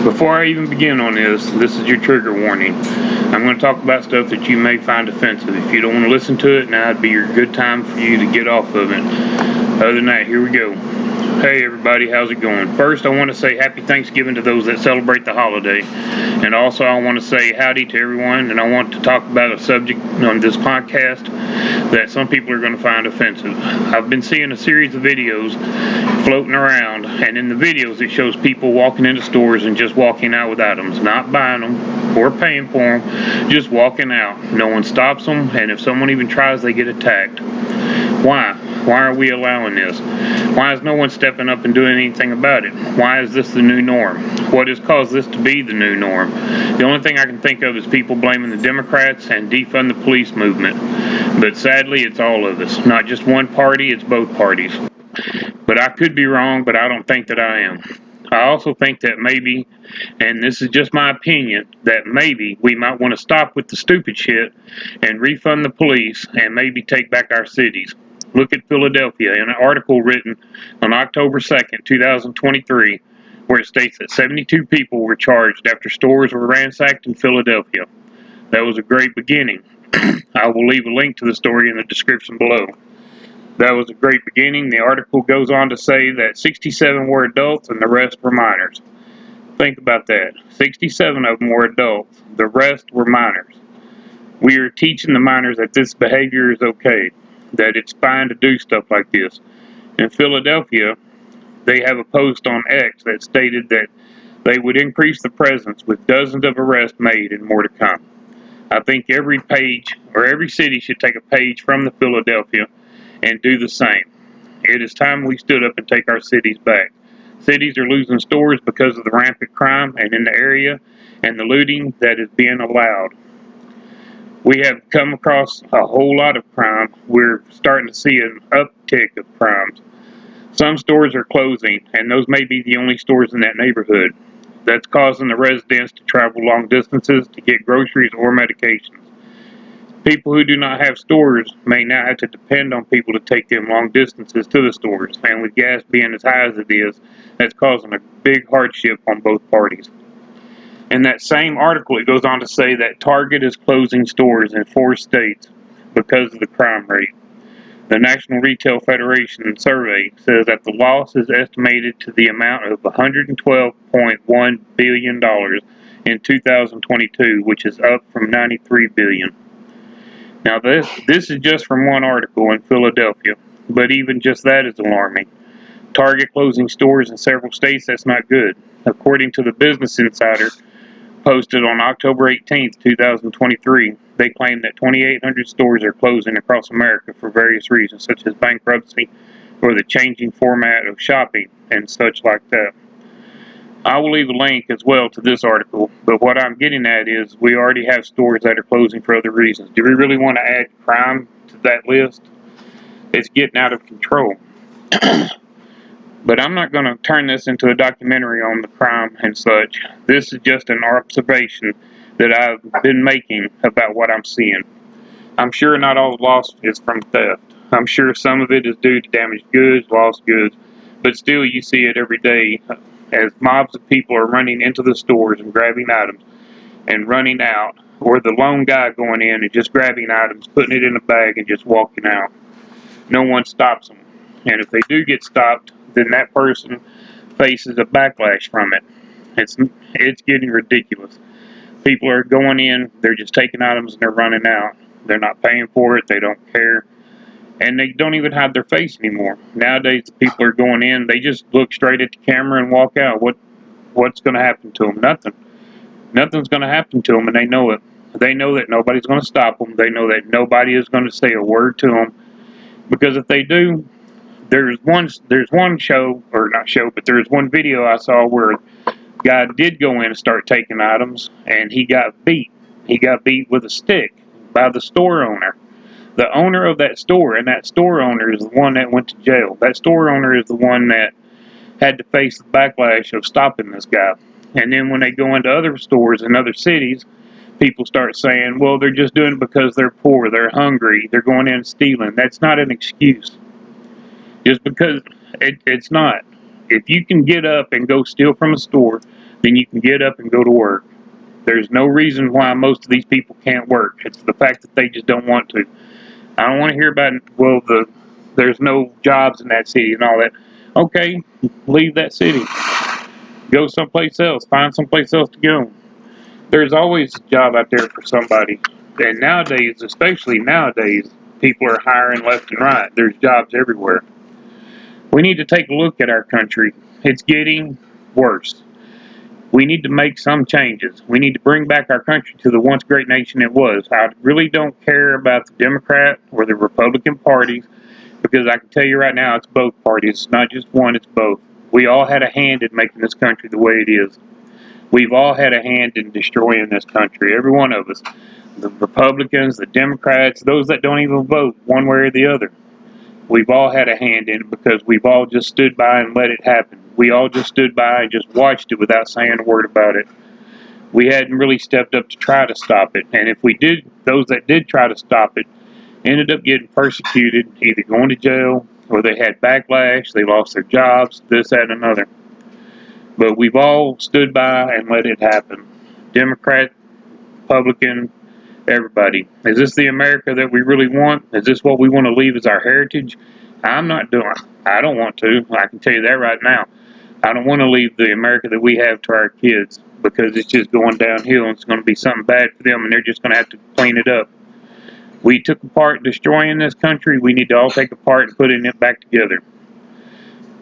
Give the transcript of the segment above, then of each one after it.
Before I even begin on this is your trigger warning. I'm going to talk about stuff that you may find offensive. If you don't want to listen to it, now would be your good time for you to get off of it. Other than that, here we go. Hey everybody, how's it going? First, I want to say happy Thanksgiving to those that celebrate the holiday. And also I want to say howdy to everyone, and I want to talk about a subject on this podcast that some people are going to find offensive. I've been seeing a series of videos floating around, and in the videos it shows people walking into stores and just walking out with items, not buying them or paying for them, just walking out. No one stops them, and if someone even tries, they get attacked. Why? Why are we allowing this? Why is no one stepping up and doing anything about it? Why is this the new norm? What has caused this to be the new norm? The only thing I can think of is people blaming the Democrats and defund the police movement. But sadly, it's all of us. Not just one party, it's both parties. But I could be wrong, but I don't think that I am. I also think that maybe, and this is just my opinion, that maybe we might want to stop with the stupid shit and refund the police and maybe take back our cities. Look at Philadelphia in an article written on October 2nd, 2023, where it states that 72 people were charged after stores were ransacked in Philadelphia. That was a great beginning. I will leave a link to the story in the description below. That was a great beginning. The article goes on to say that 67 were adults and the rest were minors. Think about that. 67 of them were adults. The rest were minors. We are teaching the minors that this behavior is okay, that it's fine to do stuff like this. In Philadelphia, they have a post on X that stated that they would increase the presence with dozens of arrests made and more to come. I think every page or every city should take a page from the Philadelphia and do the same. It is time we stood up and take our cities back. Cities are losing stores because of the rampant crime and in the area and the looting that is being allowed. We have come across a whole lot of crime. We're starting to see an uptick of crimes. Some stores are closing, and those may be the only stores in that neighborhood. That's causing the residents to travel long distances to get groceries or medications. People who do not have stores may now have to depend on people to take them long distances to the stores, and with gas being as high as it is, that's causing a big hardship on both parties. In that same article, it goes on to say that Target is closing stores in 4 states because of the crime rate. The National Retail Federation survey says that the loss is estimated to the amount of $112.1 billion in 2022, which is up from $93 billion. Now this is just from one article in Philadelphia, but even just that is alarming. Target closing stores in several states, that's not good. According to the Business Insider, posted on October 18, 2023, they claim that 2,800 stores are closing across America for various reasons, such as bankruptcy or the changing format of shopping and such like that. I will leave a link as well to this article, but what I'm getting at is we already have stores that are closing for other reasons. Do we really want to add crime to that list? It's getting out of control. But I'm not going to turn this into a documentary on the crime and such. This is just an observation that I've been making about what I'm seeing. I'm sure not all the loss is from theft. I'm sure some of it is due to damaged goods, lost goods, but still you see it every day as mobs of people are running into the stores and grabbing items and running out, or the lone guy going in and just grabbing items, putting it in a bag and just walking out. No one stops them. And if they do get stopped, then that person faces a backlash from it. It's getting ridiculous. People are going in, they're just taking items and they're running out. They're not paying for it, they don't care. And they don't even hide their face anymore. Nowadays, the people are going in, they just look straight at the camera and walk out. What's going to happen to them? Nothing. Nothing's going to happen to them, and they know it. They know that nobody's going to stop them. They know that nobody is going to say a word to them. Because if they do, there's one show, or not show, but there's one video I saw where a guy did go in and start taking items, and he got beat. He got beat with a stick by the store owner. The owner of that store, and that store owner is the one that went to jail. That store owner is the one that had to face the backlash of stopping this guy. And then when they go into other stores in other cities, people start saying, well, they're just doing it because they're poor, they're hungry, they're going in and stealing. That's not an excuse. Just because it's not. If you can get up and go steal from a store, then you can get up and go to work. There's no reason why most of these people can't work. It's the fact that they just don't want to. I don't want to hear about, well, there's no jobs in that city and all that. Okay, leave that city. Go someplace else. Find someplace else to go. There's always a job out there for somebody. And nowadays, especially nowadays, people are hiring left and right. There's jobs everywhere. We need to take a look at our country. It's getting worse. We need to make some changes. We need to bring back our country to the once great nation it was. I really don't care about the Democrat or the Republican parties because I can tell you right now it's both parties. It's not just one, it's both. We all had a hand in making this country the way it is. We've all had a hand in destroying this country, every one of us. The Republicans, the Democrats, those that don't even vote one way or the other. We've all had a hand in it because we've all just stood by and let it happen. We all just stood by and just watched it without saying a word about it. We hadn't really stepped up to try to stop it. And if we did, those that did try to stop it ended up getting persecuted, either going to jail or they had backlash, they lost their jobs, this, that, and another. But we've all stood by and let it happen. Democrat, Republican, everybody. Is this the America that we really want? Is this what we want to leave as our heritage? I'm not doing. I don't want to. I can tell you that right now. I don't want to leave the America that we have to our kids because it's just going downhill and it's going to be something bad for them and they're just going to have to clean it up. We took a part destroying this country. We need to all take a part and putting it back together.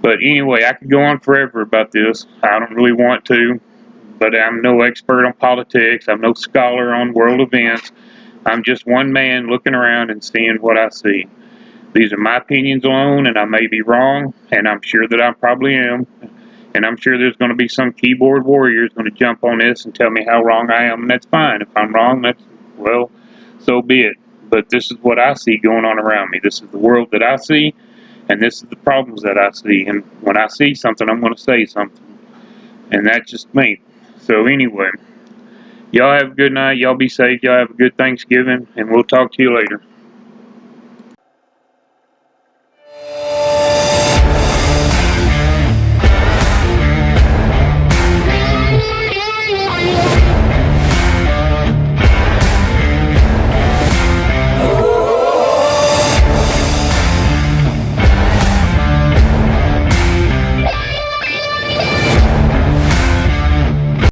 But anyway, I could go on forever about this. I don't really want to, but I'm no expert on politics. I'm no scholar on world events. I'm just one man looking around and seeing what I see. These are my opinions alone, and I may be wrong, and I'm sure that I probably am. And I'm sure there's going to be some keyboard warriors going to jump on this and tell me how wrong I am, and that's fine. If I'm wrong, that's, well, so be it. But this is what I see going on around me. This is the world that I see, and this is the problems that I see. And when I see something, I'm going to say something. And that's just me. So anyway, y'all have a good night. Y'all be safe. Y'all have a good Thanksgiving, and we'll talk to you later.